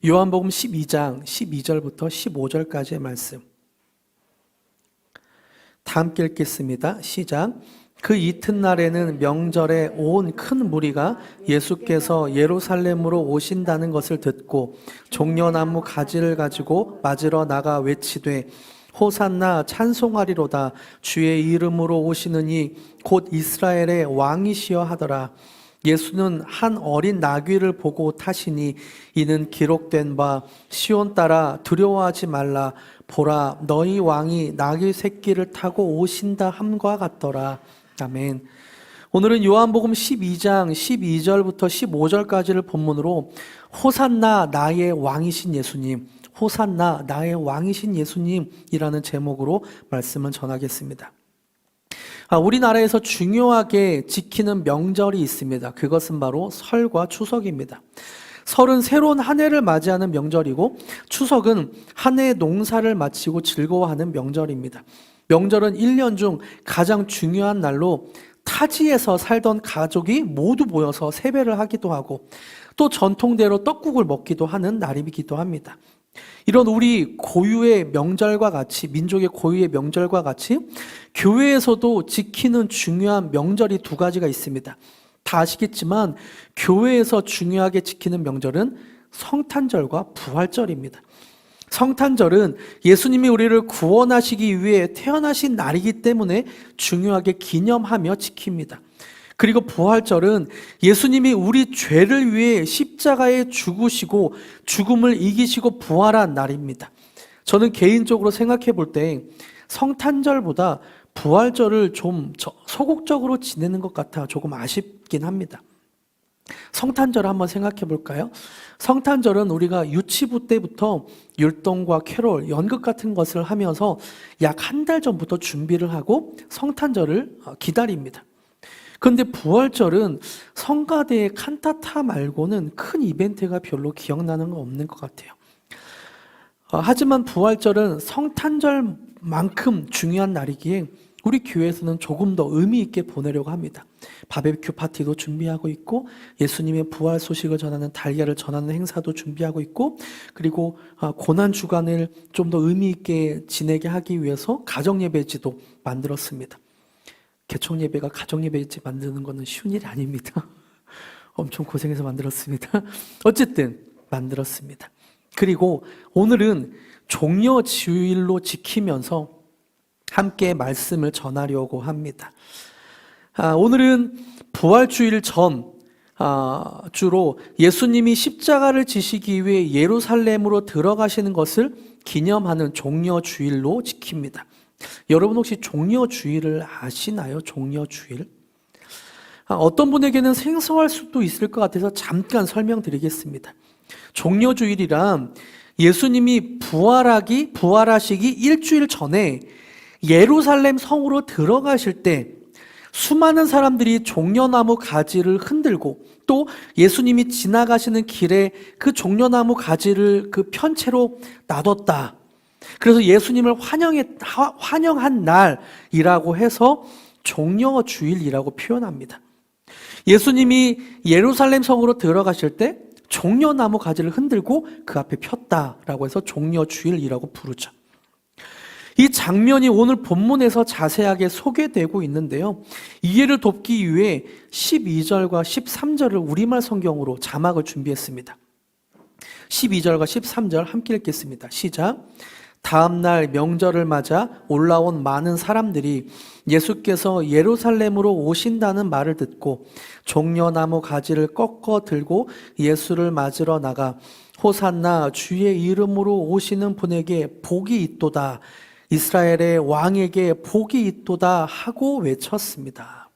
요한복음 12장 12절부터 15절까지의 말씀 다 함께 읽겠습니다. 시작. 그 이튿날에는 명절에 온 큰 무리가 예수께서 예루살렘으로 오신다는 것을 듣고 종려나무 가지를 가지고 맞으러 나가 외치되 호산나 찬송하리로다. 주의 이름으로 오시는 이 곧 이스라엘의 왕이시여 하더라. 예수는 한 어린 나귀를 보고 타시니 이는 기록된 바 시온 따라 두려워하지 말라. 보라, 너희 왕이 나귀 새끼를 타고 오신다 함과 같더라. 아멘. 오늘은 요한복음 12장 12절부터 15절까지를 본문으로 호산나 나의 왕이신 예수님, 호산나 나의 왕이신 예수님이라는 제목으로 말씀을 전하겠습니다. 우리나라에서 중요하게 지키는 명절이 있습니다. 그것은 바로 설과 추석입니다. 설은 새로운 한 해를 맞이하는 명절이고 추석은 한 해의 농사를 마치고 즐거워하는 명절입니다. 명절은 1년 중 가장 중요한 날로 타지에서 살던 가족이 모두 모여서 세배를 하기도 하고 또 전통대로 떡국을 먹기도 하는 날이기도 합니다. 이런 우리 고유의 명절과 같이, 민족의 고유의 명절과 같이 교회에서도 지키는 중요한 명절이 두 가지가 있습니다. 다 아시겠지만 교회에서 중요하게 지키는 명절은 성탄절과 부활절입니다. 성탄절은 예수님이 우리를 구원하시기 위해 태어나신 날이기 때문에 중요하게 기념하며 지킵니다. 그리고 부활절은 예수님이 우리 죄를 위해 십자가에 죽으시고 죽음을 이기시고 부활한 날입니다. 저는 개인적으로 생각해 볼 때 성탄절보다 부활절을 좀 소극적으로 지내는 것 같아 조금 아쉽긴 합니다. 성탄절 한번 생각해 볼까요? 성탄절은 우리가 유치부 때부터 율동과 캐롤, 연극 같은 것을 하면서 약 한 달 전부터 준비를 하고 성탄절을 기다립니다. 그런데 부활절은 성가대의 칸타타 말고는 큰 이벤트가 별로 기억나는 건 없는 것 같아요. 하지만 부활절은 성탄절만큼 중요한 날이기에 우리 교회에서는 조금 더 의미 있게 보내려고 합니다. 바베큐 파티도 준비하고 있고 예수님의 부활 소식을 전하는 달걀을 전하는 행사도 준비하고 있고 그리고 고난주간을 좀 더 의미 있게 지내게 하기 위해서 가정예배지도 만들었습니다. 개총예배가 가정예배지 만드는 것은 쉬운 일이 아닙니다. 엄청 고생해서 만들었습니다. 어쨌든 만들었습니다. 그리고 오늘은 종려주일로 지키면서 함께 말씀을 전하려고 합니다. 오늘은 부활주일 전 주로 예수님이 십자가를 지시기 위해 예루살렘으로 들어가시는 것을 기념하는 종려주일로 지킵니다. 여러분 혹시 종려주일을 아시나요? 종려주일? 어떤 분에게는 생소할 수도 있을 것 같아서 잠깐 설명드리겠습니다. 종려주일이란 예수님이 부활하시기 일주일 전에 예루살렘 성으로 들어가실 때 수많은 사람들이 종려나무 가지를 흔들고 또 예수님이 지나가시는 길에 그 종려나무 가지를 그 편채로 놔뒀다. 그래서 예수님을 환영한 날이라고 해서 종려주일이라고 표현합니다. 예수님이 예루살렘 성으로 들어가실 때 종려나무 가지를 흔들고 그 앞에 폈다라고 해서 종려주일이라고 부르죠. 이 장면이 오늘 본문에서 자세하게 소개되고 있는데요. 이해를 돕기 위해 12절과 13절을 우리말 성경으로 자막을 준비했습니다. 12절과 13절 함께 읽겠습니다. 시작. 다음 날 명절을 맞아 올라온 많은 사람들이 예수께서 예루살렘으로 오신다는 말을 듣고 종려나무 가지를 꺾어 들고 예수를 맞으러 나가 호산나 주의 이름으로 오시는 분에게 복이 있도다. 이스라엘의 왕에게 복이 있도다 하고 외쳤습니다.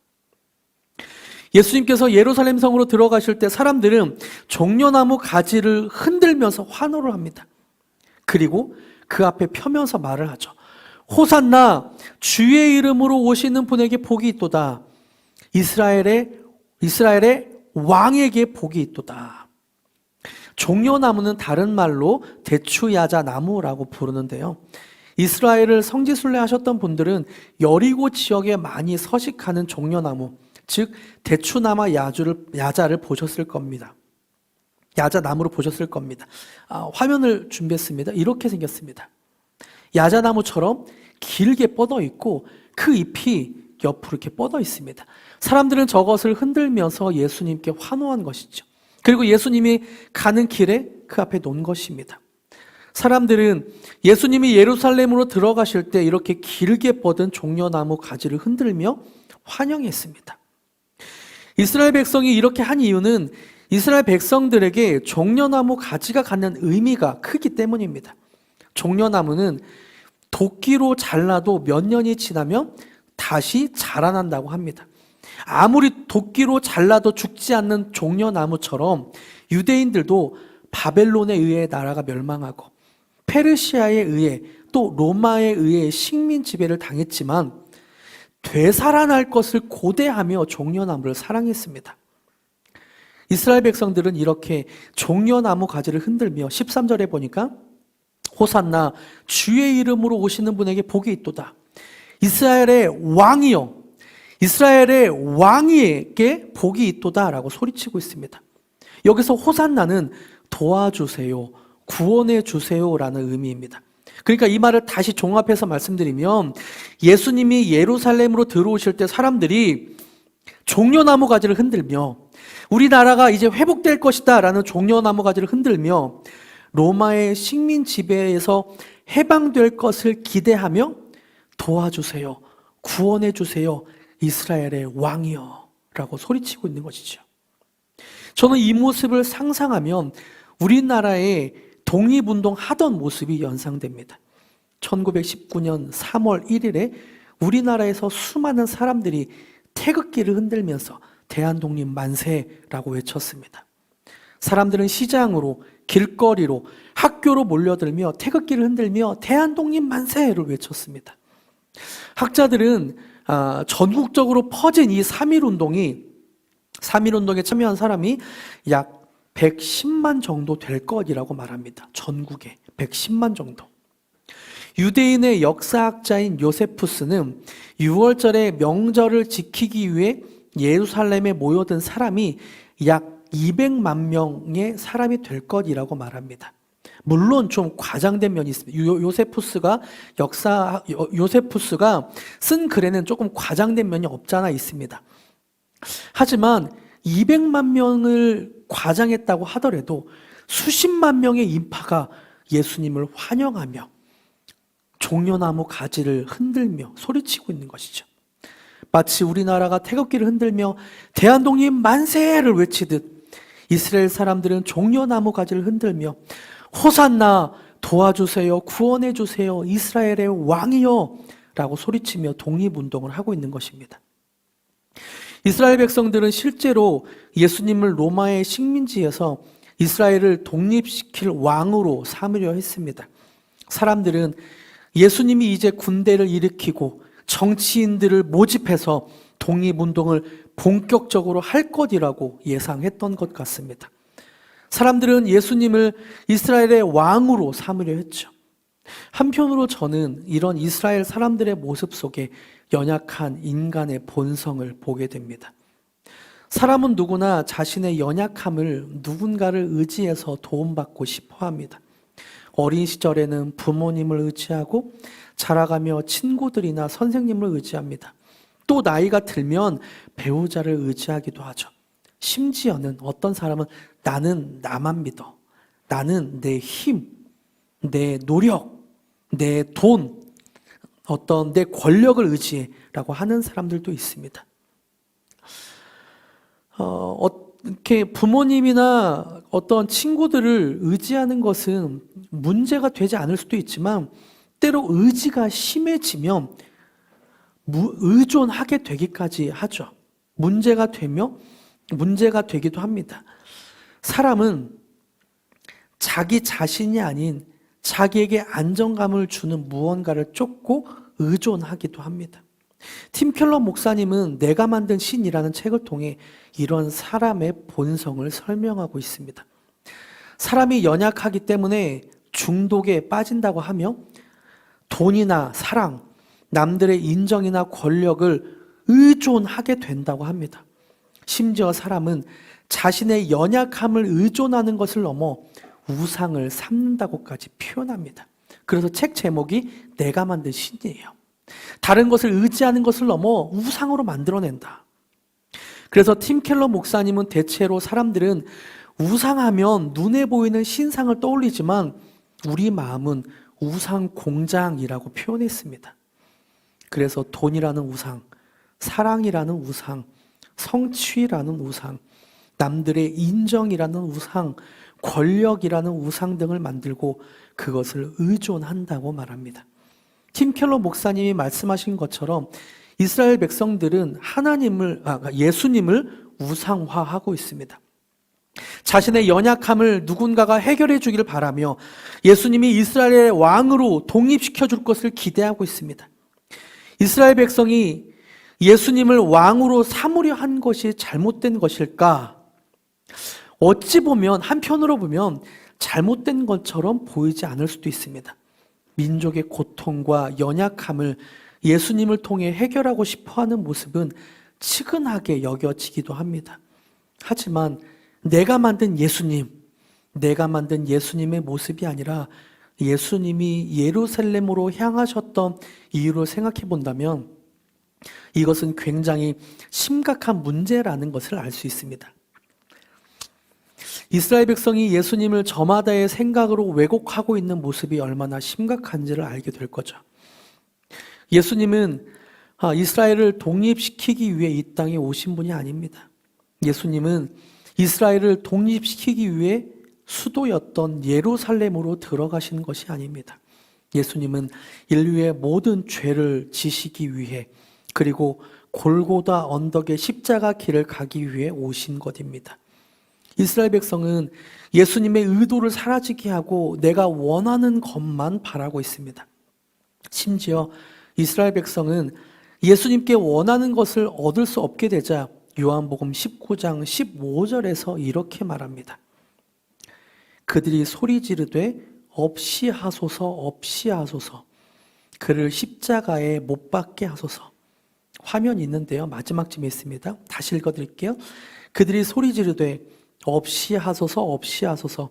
예수님께서 예루살렘 성으로 들어가실 때 사람들은 종려나무 가지를 흔들면서 환호를 합니다. 그리고 그 앞에 펴면서 말을 하죠. 호산나 주의 이름으로 오시는 분에게 복이 있도다. 이스라엘의 왕에게 복이 있도다. 종려나무는 다른 말로 대추야자나무라고 부르는데요. 이스라엘을 성지순례 하셨던 분들은 여리고 지역에 많이 서식하는 종려나무, 즉 대추나무 야자를 보셨을 겁니다. 야자나무로 보셨을 겁니다. 화면을 준비했습니다. 이렇게 생겼습니다. 야자나무처럼 길게 뻗어 있고 그 잎이 옆으로 이렇게 뻗어 있습니다. 사람들은 저것을 흔들면서 예수님께 환호한 것이죠. 그리고 예수님이 가는 길에 그 앞에 놓은 것입니다. 사람들은 예수님이 예루살렘으로 들어가실 때 이렇게 길게 뻗은 종려나무 가지를 흔들며 환영했습니다. 이스라엘 백성이 이렇게 한 이유는 이스라엘 백성들에게 종려나무 가지가 갖는 의미가 크기 때문입니다. 종려나무는 도끼로 잘라도 몇 년이 지나면 다시 자라난다고 합니다. 아무리 도끼로 잘라도 죽지 않는 종려나무처럼 유대인들도 바벨론에 의해 나라가 멸망하고 페르시아에 의해 또 로마에 의해 식민 지배를 당했지만 되살아날 것을 고대하며 종려나무를 사랑했습니다. 이스라엘 백성들은 이렇게 종려나무 가지를 흔들며 13절에 보니까 호산나 주의 이름으로 오시는 분에게 복이 있도다. 이스라엘의 왕이여, 이스라엘의 왕에게 복이 있도다라고 소리치고 있습니다. 여기서 호산나는 도와주세요, 구원해 주세요라는 의미입니다. 그러니까 이 말을 다시 종합해서 말씀드리면 예수님이 예루살렘으로 들어오실 때 사람들이 종려나무 가지를 흔들며 우리나라가 이제 회복될 것이다 라는 종려나무 가지를 흔들며 로마의 식민 지배에서 해방될 것을 기대하며 도와주세요, 구원해 주세요, 이스라엘의 왕이여 라고 소리치고 있는 것이죠. 저는 이 모습을 상상하면 우리나라의 독립운동 하던 모습이 연상됩니다. 1919년 3월 1일에 우리나라에서 수많은 사람들이 태극기를 흔들면서 대한독립 만세라고 외쳤습니다. 사람들은 시장으로, 길거리로, 학교로 몰려들며 태극기를 흔들며 대한독립 만세를 외쳤습니다. 학자들은 전국적으로 퍼진 이 3.1운동에 참여한 사람이 약 110만 정도 될 것이라고 말합니다. 전국에 110만 정도. 유대인의 역사학자인 요세푸스는 6월절의 명절을 지키기 위해 예루살렘에 모여든 사람이 약 200만 명의 사람이 될 것이라고 말합니다. 물론 좀 과장된 면이 있습니다. 요세푸스가 쓴 글에는 조금 과장된 면이 없잖아 있습니다. 하지만 200만 명을 과장했다고 하더라도 수십만 명의 인파가 예수님을 환영하며 종려나무 가지를 흔들며 소리치고 있는 것이죠. 마치 우리나라가 태극기를 흔들며 대한독립 만세를 외치듯 이스라엘 사람들은 종려나무 가지를 흔들며 호산나 도와주세요, 구원해 주세요, 이스라엘의 왕이여 라고 소리치며 독립운동을 하고 있는 것입니다. 이스라엘 백성들은 실제로 예수님을 로마의 식민지에서 이스라엘을 독립시킬 왕으로 삼으려 했습니다. 사람들은 예수님이 이제 군대를 일으키고 정치인들을 모집해서 독립운동을 본격적으로 할 것이라고 예상했던 것 같습니다. 사람들은 예수님을 이스라엘의 왕으로 삼으려 했죠. 한편으로 저는 이런 이스라엘 사람들의 모습 속에 연약한 인간의 본성을 보게 됩니다. 사람은 누구나 자신의 연약함을 누군가를 의지해서 도움받고 싶어 합니다. 어린 시절에는 부모님을 의지하고 자라가며 친구들이나 선생님을 의지합니다. 또 나이가 들면 배우자를 의지하기도 하죠. 심지어는 어떤 사람은 나는 나만 믿어. 나는 내 힘, 내 노력, 내 돈, 어떤 내 권력을 의지해라고 하는 사람들도 있습니다. 이렇게 부모님이나 어떤 친구들을 의지하는 것은 문제가 되지 않을 수도 있지만 때로 의지가 심해지면 의존하게 되기까지 하죠. 문제가 되기도 합니다. 사람은 자기 자신이 아닌 자기에게 안정감을 주는 무언가를 쫓고 의존하기도 합니다. 팀 켈러 목사님은 내가 만든 신이라는 책을 통해 이런 사람의 본성을 설명하고 있습니다. 사람이 연약하기 때문에 중독에 빠진다고 하며 돈이나 사랑, 남들의 인정이나 권력을 의존하게 된다고 합니다. 심지어 사람은 자신의 연약함을 의존하는 것을 넘어 우상을 삼는다고까지 표현합니다. 그래서 책 제목이 내가 만든 신이에요. 다른 것을 의지하는 것을 넘어 우상으로 만들어낸다. 그래서 팀 켈러 목사님은 대체로 사람들은 우상하면 눈에 보이는 신상을 떠올리지만 우리 마음은 우상 공장이라고 표현했습니다. 그래서 돈이라는 우상, 사랑이라는 우상, 성취라는 우상, 남들의 인정이라는 우상, 권력이라는 우상 등을 만들고 그것을 의존한다고 말합니다. 팀 켈러 목사님이 말씀하신 것처럼 이스라엘 백성들은 예수님을 우상화하고 있습니다. 자신의 연약함을 누군가가 해결해 주기를 바라며 예수님이 이스라엘의 왕으로 독립시켜 줄 것을 기대하고 있습니다. 이스라엘 백성이 예수님을 왕으로 삼으려 한 것이 잘못된 것일까? 어찌 보면, 한편으로 보면 잘못된 것처럼 보이지 않을 수도 있습니다. 민족의 고통과 연약함을 예수님을 통해 해결하고 싶어 하는 모습은 측은하게 여겨지기도 합니다. 하지만 내가 만든 예수님의 모습이 아니라 예수님이 예루살렘으로 향하셨던 이유를 생각해 본다면 이것은 굉장히 심각한 문제라는 것을 알 수 있습니다. 이스라엘 백성이 예수님을 저마다의 생각으로 왜곡하고 있는 모습이 얼마나 심각한지를 알게 될 거죠. 예수님은 이스라엘을 독립시키기 위해 이 땅에 오신 분이 아닙니다. 예수님은 이스라엘을 독립시키기 위해 수도였던 예루살렘으로 들어가신 것이 아닙니다. 예수님은 인류의 모든 죄를 지시기 위해 그리고 골고다 언덕의 십자가 길을 가기 위해 오신 것입니다. 이스라엘 백성은 예수님의 의도를 사라지게 하고 내가 원하는 것만 바라고 있습니다. 심지어 이스라엘 백성은 예수님께 원하는 것을 얻을 수 없게 되자 요한복음 19장 15절에서 이렇게 말합니다. 그들이 소리 지르되 없이 하소서 없이 하소서 그를 십자가에 못 박게 하소서. 화면이 있는데요, 마지막쯤에 있습니다. 다시 읽어드릴게요. 그들이 소리 지르되 없이 하소서 없이 하소서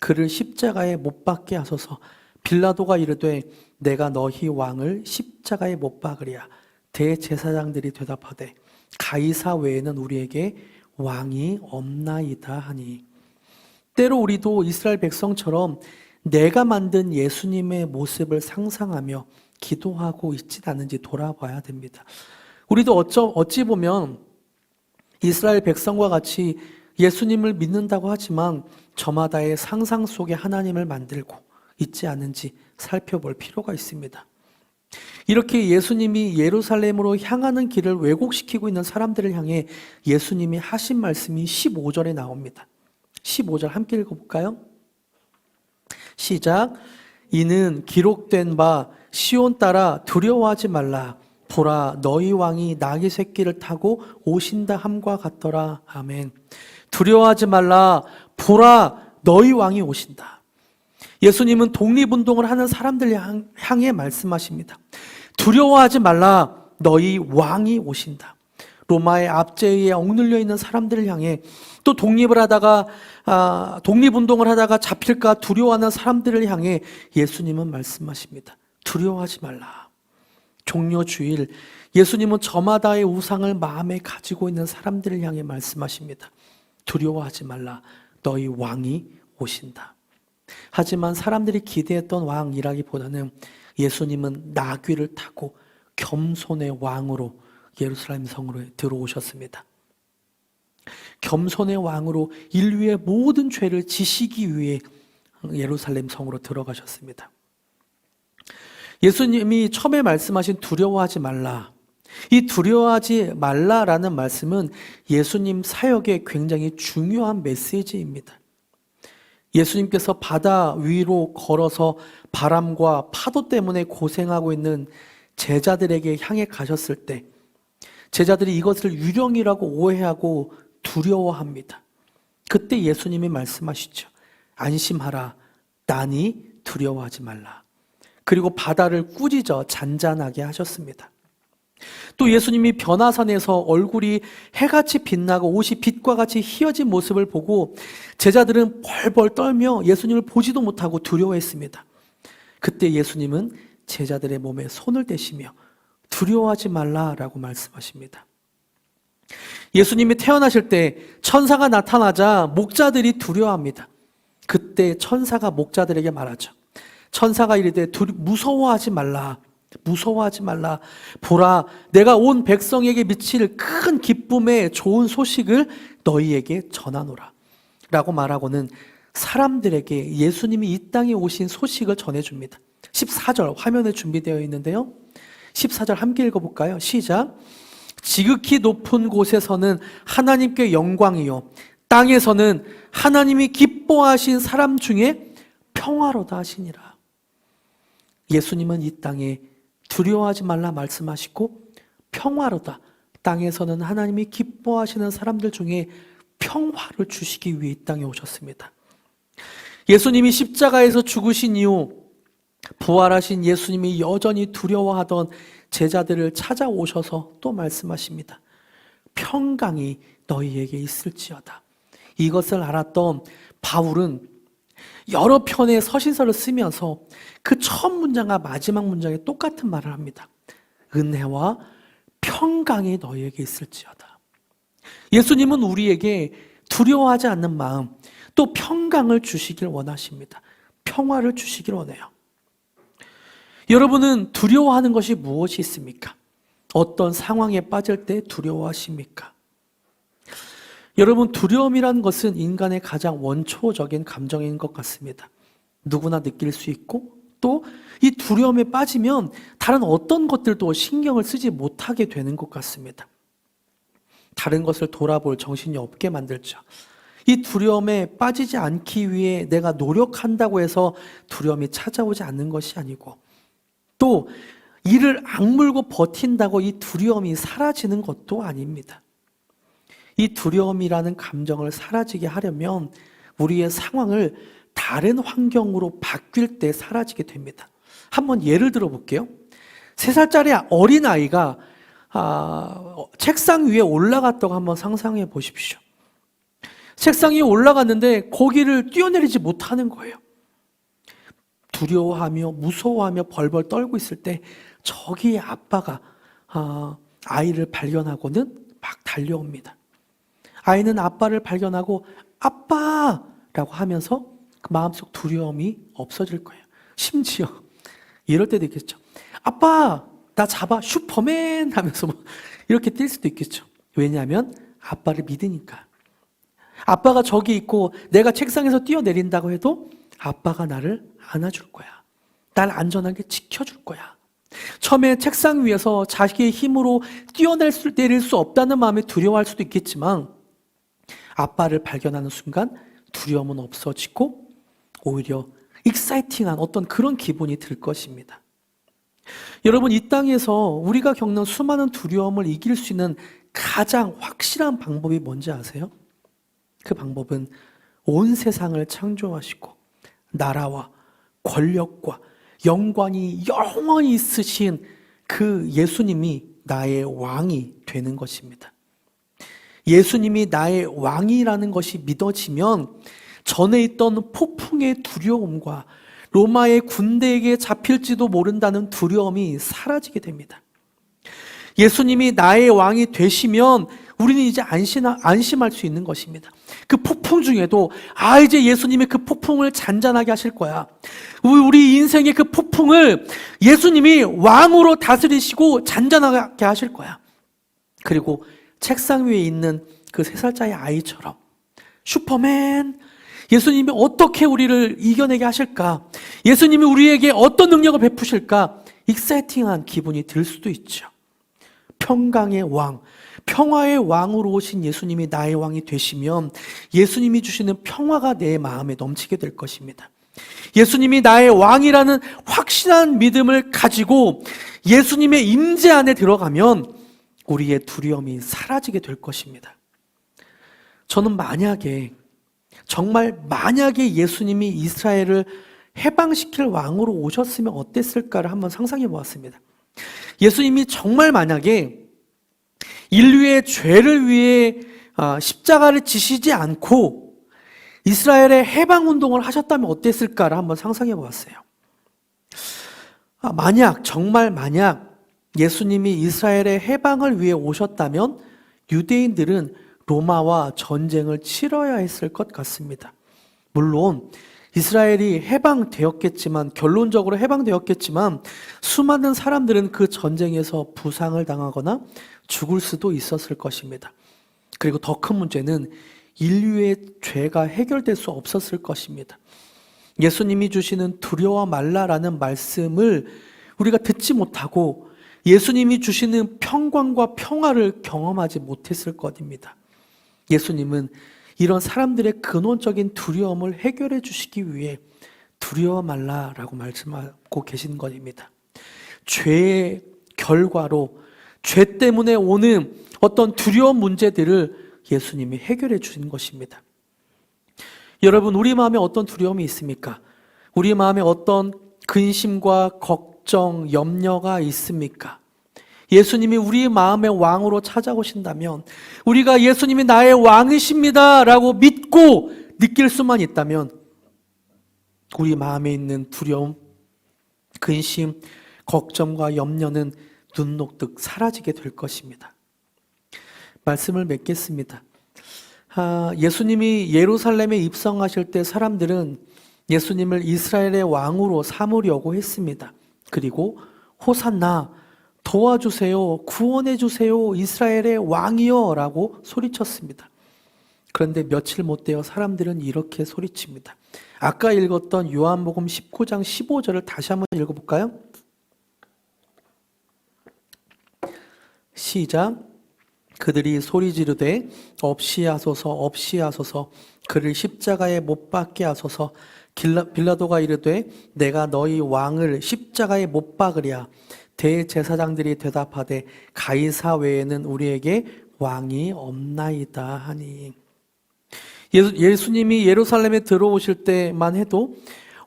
그를 십자가에 못 박게 하소서. 빌라도가 이르되 내가 너희 왕을 십자가에 못 박으랴. 대제사장들이 대답하되 가이사 외에는 우리에게 왕이 없나이다 하니. 때로 우리도 이스라엘 백성처럼 내가 만든 예수님의 모습을 상상하며 기도하고 있진 않은지 돌아봐야 됩니다. 우리도 어찌 보면 이스라엘 백성과 같이 예수님을 믿는다고 하지만 저마다의 상상 속에 하나님을 만들고 있지 않은지 살펴볼 필요가 있습니다. 이렇게 예수님이 예루살렘으로 향하는 길을 왜곡시키고 있는 사람들을 향해 예수님이 하신 말씀이 15절에 나옵니다. 15절 함께 읽어볼까요? 시작. 이는 기록된 바 시온 따라 두려워하지 말라. 보라 너희 왕이 나귀 새끼를 타고 오신다 함과 같더라. 아멘. 두려워하지 말라. 보라 너희 왕이 오신다. 예수님은 독립운동을 하는 사람들 향해 말씀하십니다. 두려워하지 말라. 너희 왕이 오신다. 로마의 압제에 억눌려 있는 사람들을 향해 또 독립운동을 하다가 잡힐까 두려워하는 사람들을 향해 예수님은 말씀하십니다. 두려워하지 말라. 종려 주일 예수님은 저마다의 우상을 마음에 가지고 있는 사람들을 향해 말씀하십니다. 두려워하지 말라. 너희 왕이 오신다. 하지만 사람들이 기대했던 왕이라기보다는 예수님은 나귀를 타고 겸손의 왕으로 예루살렘 성으로 들어오셨습니다. 겸손의 왕으로 인류의 모든 죄를 지시기 위해 예루살렘 성으로 들어가셨습니다. 예수님이 처음에 말씀하신 두려워하지 말라. 이 두려워하지 말라라는 말씀은 예수님 사역의 굉장히 중요한 메시지입니다. 예수님께서 바다 위로 걸어서 바람과 파도 때문에 고생하고 있는 제자들에게 향해 가셨을 때 제자들이 이것을 유령이라고 오해하고 두려워합니다. 그때 예수님이 말씀하시죠. 안심하라. 나니 두려워하지 말라. 그리고 바다를 꾸짖어 잔잔하게 하셨습니다. 또 예수님이 변화산에서 얼굴이 해같이 빛나고 옷이 빛과 같이 희어진 모습을 보고 제자들은 벌벌 떨며 예수님을 보지도 못하고 두려워했습니다. 그때 예수님은 제자들의 몸에 손을 대시며 두려워하지 말라라고 말씀하십니다. 예수님이 태어나실 때 천사가 나타나자 목자들이 두려워합니다. 그때 천사가 목자들에게 말하죠. 천사가 이르되 무서워하지 말라. 무서워하지 말라. 보라, 내가 온 백성에게 미칠 큰 기쁨의 좋은 소식을 너희에게 전하노라. 라고 말하고는 사람들에게 예수님이 이 땅에 오신 소식을 전해줍니다. 14절 화면에 준비되어 있는데요. 14절 함께 읽어볼까요? 시작. 지극히 높은 곳에서는 하나님께 영광이요 땅에서는 하나님이 기뻐하신 사람 중에 평화로다 하시니라. 예수님은 이 땅에 두려워하지 말라 말씀하시고 평화로다, 땅에서는 하나님이 기뻐하시는 사람들 중에 평화를 주시기 위해 이 땅에 오셨습니다. 예수님이 십자가에서 죽으신 이후 부활하신 예수님이 여전히 두려워하던 제자들을 찾아오셔서 또 말씀하십니다. 평강이 너희에게 있을지어다. 이것을 알았던 바울은 여러 편의 서신서를 쓰면서 그 첫 문장과 마지막 문장에 똑같은 말을 합니다. 은혜와 평강이 너희에게 있을지어다. 예수님은 우리에게 두려워하지 않는 마음, 또 평강을 주시길 원하십니다. 평화를 주시길 원해요. 여러분은 두려워하는 것이 무엇이 있습니까? 어떤 상황에 빠질 때 두려워하십니까? 여러분, 두려움이란 것은 인간의 가장 원초적인 감정인 것 같습니다. 누구나 느낄 수 있고 또 이 두려움에 빠지면 다른 어떤 것들도 신경을 쓰지 못하게 되는 것 같습니다. 다른 것을 돌아볼 정신이 없게 만들죠. 이 두려움에 빠지지 않기 위해 내가 노력한다고 해서 두려움이 찾아오지 않는 것이 아니고 또 이를 악물고 버틴다고 이 두려움이 사라지는 것도 아닙니다. 이 두려움이라는 감정을 사라지게 하려면 우리의 상황을 다른 환경으로 바뀔 때 사라지게 됩니다. 한번 예를 들어 볼게요. 3살짜리 어린아이가 책상 위에 올라갔다고 한번 상상해 보십시오. 책상 위에 올라갔는데 거기를 뛰어내리지 못하는 거예요. 두려워하며 무서워하며 벌벌 떨고 있을 때 저기에 아빠가 아이를 발견하고는 막 달려옵니다. 아이는 아빠를 발견하고 아빠라고 하면서 그 마음속 두려움이 없어질 거예요. 심지어 이럴 때도 있겠죠. 아빠 나 잡아 슈퍼맨 하면서 이렇게 뛸 수도 있겠죠. 왜냐하면 아빠를 믿으니까. 아빠가 저기 있고 내가 책상에서 뛰어내린다고 해도 아빠가 나를 안아줄 거야. 날 안전하게 지켜줄 거야. 처음에 책상 위에서 자기의 힘으로 뛰어내릴 수 없다는 마음에 두려워할 수도 있겠지만 아빠를 발견하는 순간 두려움은 없어지고 오히려 익사이팅한 어떤 그런 기분이 들 것입니다. 여러분, 이 땅에서 우리가 겪는 수많은 두려움을 이길 수 있는 가장 확실한 방법이 뭔지 아세요? 그 방법은 온 세상을 창조하시고 나라와 권력과 영광이 영원히 있으신 그 예수님이 나의 왕이 되는 것입니다. 예수님이 나의 왕이라는 것이 믿어지면 전에 있던 폭풍의 두려움과 로마의 군대에게 잡힐지도 모른다는 두려움이 사라지게 됩니다. 예수님이 나의 왕이 되시면 우리는 이제 안심할 수 있는 것입니다. 그 폭풍 중에도 이제 예수님이 그 폭풍을 잔잔하게 하실 거야. 우리 인생의 그 폭풍을 예수님이 왕으로 다스리시고 잔잔하게 하실 거야. 그리고 책상 위에 있는 그 3살짜리 아이처럼 슈퍼맨, 예수님이 어떻게 우리를 이겨내게 하실까? 예수님이 우리에게 어떤 능력을 베푸실까? 익사이팅한 기분이 들 수도 있죠. 평강의 왕, 평화의 왕으로 오신 예수님이 나의 왕이 되시면 예수님이 주시는 평화가 내 마음에 넘치게 될 것입니다. 예수님이 나의 왕이라는 확신한 믿음을 가지고 예수님의 임재 안에 들어가면 우리의 두려움이 사라지게 될 것입니다. 저는 정말 만약에 예수님이 이스라엘을 해방시킬 왕으로 오셨으면 어땠을까를 한번 상상해 보았습니다. 예수님이 정말 만약에 인류의 죄를 위해 십자가를 지시지 않고 이스라엘의 해방운동을 하셨다면 어땠을까를 한번 상상해 보았어요. 정말 만약 예수님이 이스라엘의 해방을 위해 오셨다면 유대인들은 로마와 전쟁을 치러야 했을 것 같습니다. 물론 이스라엘이 해방되었겠지만, 결론적으로 해방되었겠지만 수많은 사람들은 그 전쟁에서 부상을 당하거나 죽을 수도 있었을 것입니다. 그리고 더 큰 문제는 인류의 죄가 해결될 수 없었을 것입니다. 예수님이 주시는 두려워 말라라는 말씀을 우리가 듣지 못하고 예수님이 주시는 평강과 평화를 경험하지 못했을 것입니다. 예수님은 이런 사람들의 근원적인 두려움을 해결해 주시기 위해 두려워 말라라고 말씀하고 계신 것입니다. 죄의 결과로, 죄 때문에 오는 어떤 두려운 문제들을 예수님이 해결해 주신 것입니다. 여러분, 우리 마음에 어떤 두려움이 있습니까? 우리 마음에 어떤 근심과 걱정, 염려가 있습니까? 예수님이 우리 마음의 왕으로 찾아오신다면, 우리가 예수님이 나의 왕이십니다 라고 믿고 느낄 수만 있다면 우리 마음에 있는 두려움, 근심, 걱정과 염려는 눈 녹듯 사라지게 될 것입니다. 말씀을 맺겠습니다. 예수님이 예루살렘에 입성하실 때 사람들은 예수님을 이스라엘의 왕으로 삼으려고 했습니다. 그리고 호산나, 도와주세요, 구원해 주세요, 이스라엘의 왕이여 라고 소리쳤습니다. 그런데 며칠 못 되어 사람들은 이렇게 소리칩니다. 아까 읽었던 요한복음 19장 15절을 다시 한번 읽어볼까요? 시작. 그들이 소리 지르되 없이 하소서, 없이 하소서, 그를 십자가에 못 박게 하소서. 빌라도가 이르되 내가 너희 왕을 십자가에 못 박으랴. 대제사장들이 대답하되 가이사 외에는 우리에게 왕이 없나이다 하니. 예수님이 예루살렘에 들어오실 때만 해도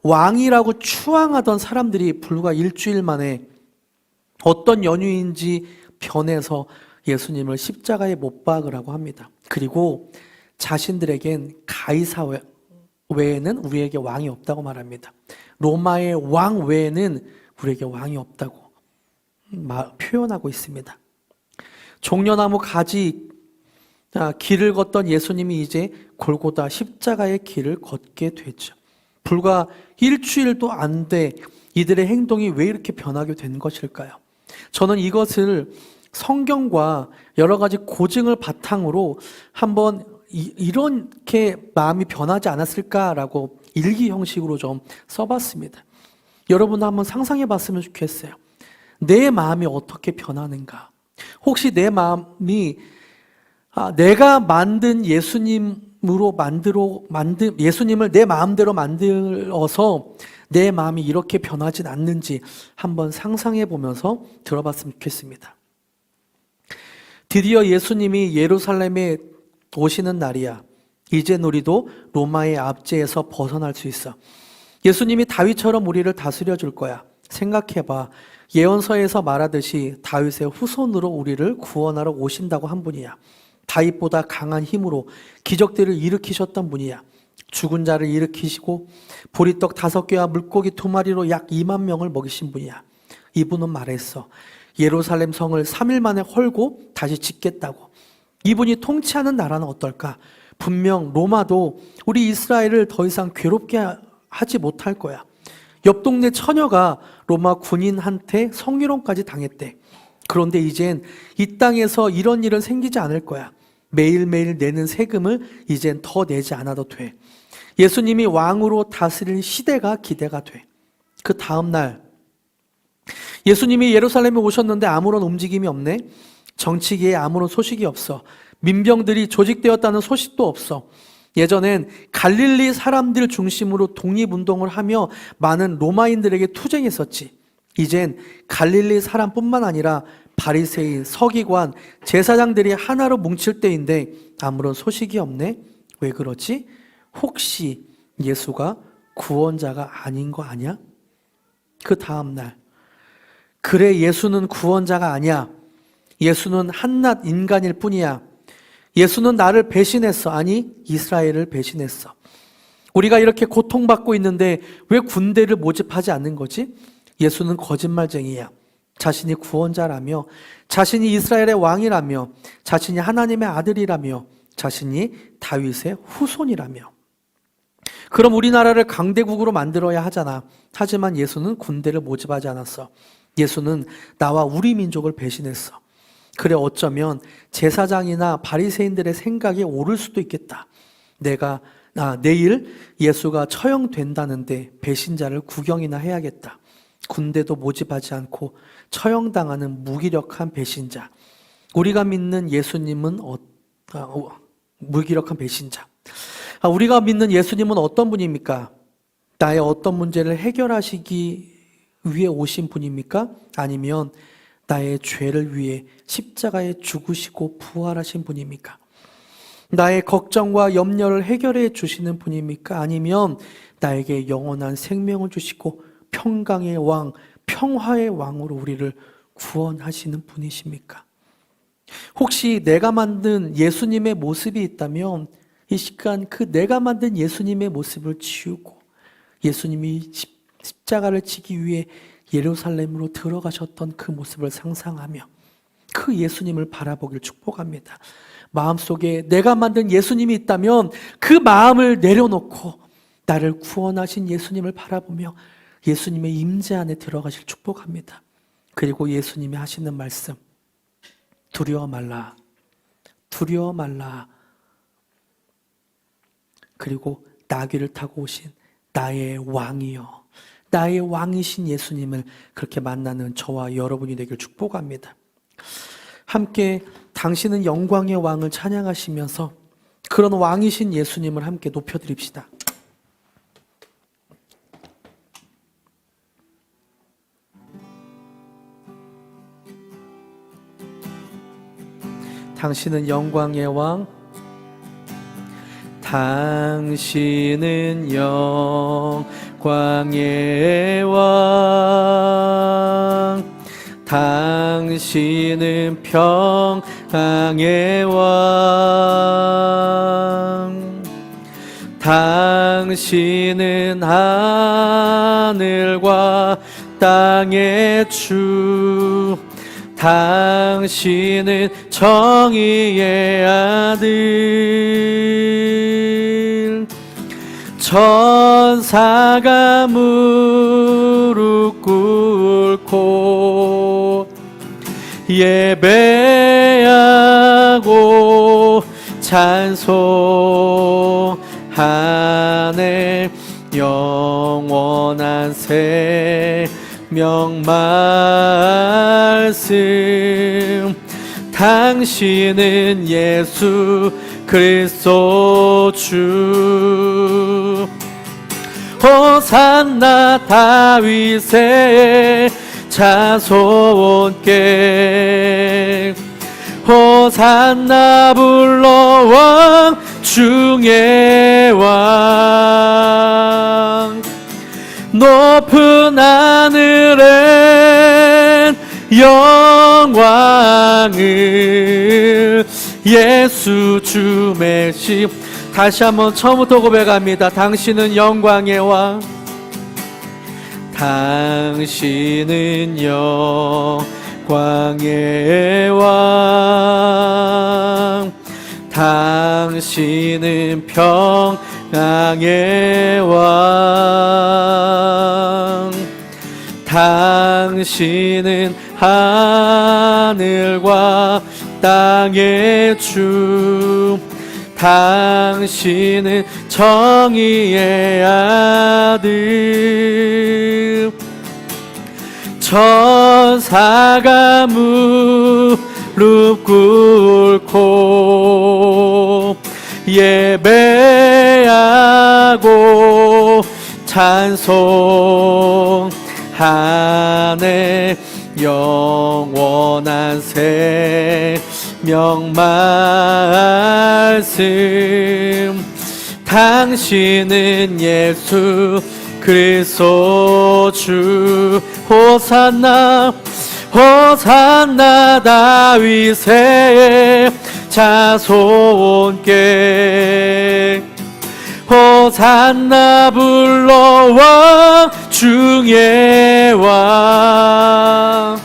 왕이라고 추앙하던 사람들이 불과 일주일 만에 어떤 연유인지 변해서 예수님을 십자가에 못 박으라고 합니다. 그리고 자신들에겐 가이사 외에는 우리에게 왕이 없다고 말합니다. 로마의 왕 외에는 우리에게 왕이 없다고 표현하고 있습니다. 종려나무 가지 길을 걷던 예수님이 이제 골고다 십자가의 길을 걷게 되죠. 불과 일주일도 안 돼 이들의 행동이 왜 이렇게 변하게 된 것일까요? 저는 이것을 성경과 여러 가지 고증을 바탕으로 한번 이렇게 마음이 변하지 않았을까라고 일기 형식으로 좀 써봤습니다. 여러분도 한번 상상해 봤으면 좋겠어요. 내 마음이 어떻게 변하는가? 혹시 내 마음이 내가 만든 예수님을 내 마음대로 만들어서 내 마음이 이렇게 변하진 않는지 한번 상상해 보면서 들어봤으면 좋겠습니다. 드디어 예수님이 예루살렘에 오시는 날이야. 이제 우리도 로마의 압제에서 벗어날 수 있어. 예수님이 다윗처럼 우리를 다스려 줄 거야. 생각해봐. 예언서에서 말하듯이 다윗의 후손으로 우리를 구원하러 오신다고 한 분이야. 다윗보다 강한 힘으로 기적들을 일으키셨던 분이야. 죽은 자를 일으키시고 보리떡 5개와 물고기 2마리로 약 2만 명을 먹이신 분이야. 이분은 말했어. 예루살렘 성을 3일 만에 헐고 다시 짓겠다고. 이분이 통치하는 나라는 어떨까? 분명 로마도 우리 이스라엘을 더 이상 괴롭게 하지 못할 거야. 옆 동네 처녀가 로마 군인한테 성희롱까지 당했대. 그런데 이젠 이 땅에서 이런 일은 생기지 않을 거야. 매일매일 내는 세금을 이젠 더 내지 않아도 돼. 예수님이 왕으로 다스릴 시대가 기대가 돼. 그 다음 날 예수님이 예루살렘에 오셨는데 아무런 움직임이 없네. 정치계에 아무런 소식이 없어. 민병들이 조직되었다는 소식도 없어. 예전엔 갈릴리 사람들 중심으로 독립운동을 하며 많은 로마인들에게 투쟁했었지. 이젠 갈릴리 사람뿐만 아니라 바리새인, 서기관, 제사장들이 하나로 뭉칠 때인데 아무런 소식이 없네. 왜 그러지? 혹시 예수가 구원자가 아닌 거 아니야? 그 다음 날 그래, 예수는 구원자가 아니야. 예수는 한낱 인간일 뿐이야. 예수는 나를 배신했어. 아니, 이스라엘을 배신했어. 우리가 이렇게 고통받고 있는데 왜 군대를 모집하지 않는 거지? 예수는 거짓말쟁이야. 자신이 구원자라며, 자신이 이스라엘의 왕이라며, 자신이 하나님의 아들이라며, 자신이 다윗의 후손이라며. 그럼 우리나라를 강대국으로 만들어야 하잖아. 하지만 예수는 군대를 모집하지 않았어. 예수는 나와 우리 민족을 배신했어. 그래, 어쩌면 제사장이나 바리새인들의 생각이 옳을 수도 있겠다. 내일 예수가 처형된다는데 배신자를 구경이나 해야겠다. 군대도 모집하지 않고 처형당하는 무기력한 배신자. 우리가 믿는 예수님은 무기력한 배신자. 우리가 믿는 예수님은 어떤 분입니까? 나의 어떤 문제를 해결하시기 위해 오신 분입니까? 아니면 나의 죄를 위해 십자가에 죽으시고 부활하신 분입니까? 나의 걱정과 염려를 해결해 주시는 분입니까? 아니면 나에게 영원한 생명을 주시고 평강의 왕, 평화의 왕으로 우리를 구원하시는 분이십니까? 혹시 내가 만든 예수님의 모습이 있다면 이 시간 그 내가 만든 예수님의 모습을 지우고 예수님이 십자가를 지기 위해 예루살렘으로 들어가셨던 그 모습을 상상하며 그 예수님을 바라보길 축복합니다. 마음속에 내가 만든 예수님이 있다면 그 마음을 내려놓고 나를 구원하신 예수님을 바라보며 예수님의 임재 안에 들어가실 축복합니다. 그리고 예수님이 하시는 말씀, 두려워 말라, 두려워 말라. 그리고 나귀를 타고 오신 나의 왕이여, 나의 왕이신 예수님을 그렇게 만나는 저와 여러분이 되길 축복합니다. 함께 당신은 영광의 왕을 찬양하시면서 그런 왕이신 예수님을 함께 높여드립시다. 당신은 영광의 왕, 당신은 영광의 왕, 당신은 평강의 왕, 당신은 하늘과 땅의 주, 당신은 정의의 아들, 천사가 무릎 꿇고 예배하고 찬송하네. 영원한 생명 말씀, 당신은 예수 그리스도 주. 호산나 다윗의 자손께, 호산나 불러 왕 중의 왕. 높은 하늘엔 영광을 예수 주 메시. 다시 한번 처음부터 고백합니다. 당신은 영광의 왕, 당신은 영광의 왕, 당신은 평강의 왕, 당신은 하늘과 땅의 주, 당신은 정의의 아들. 천사가 무릎 꿇고 예배하고 찬송하네. 영원한 생명 말씀, 당신은 예수 그리스도 주 호산나 호산나 다윗의 자손께 호산나 불러와 중의 왕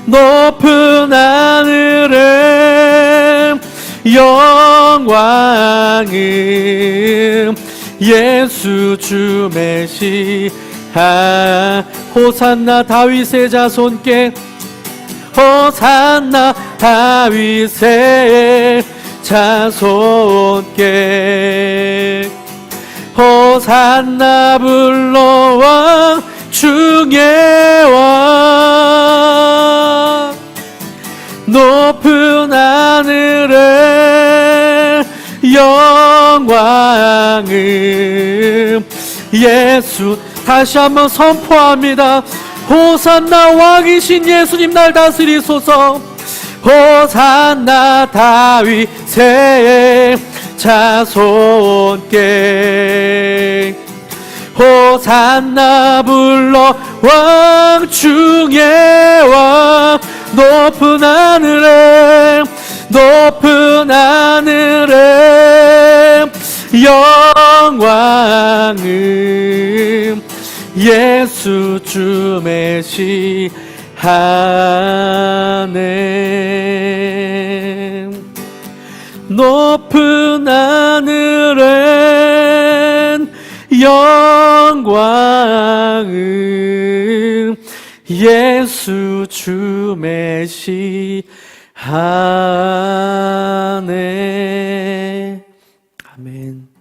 높은 하늘에 영광은 예수 주 메시아 호산나 다윗의 자손께 호산나 다윗의 자손께 호산나 불러와 중의 왕 높은 하늘에 영광은 예수 다시 한번 선포합니다. 호산나 왕이신 예수님 날 다스리소서 호산나 다윗의 자손께 호산나 불러 왕 중의 왕 높은 하늘에 영광은 예수 주 메시아네 높은 하늘엔 영광은 예수 주 메시아네 아멘.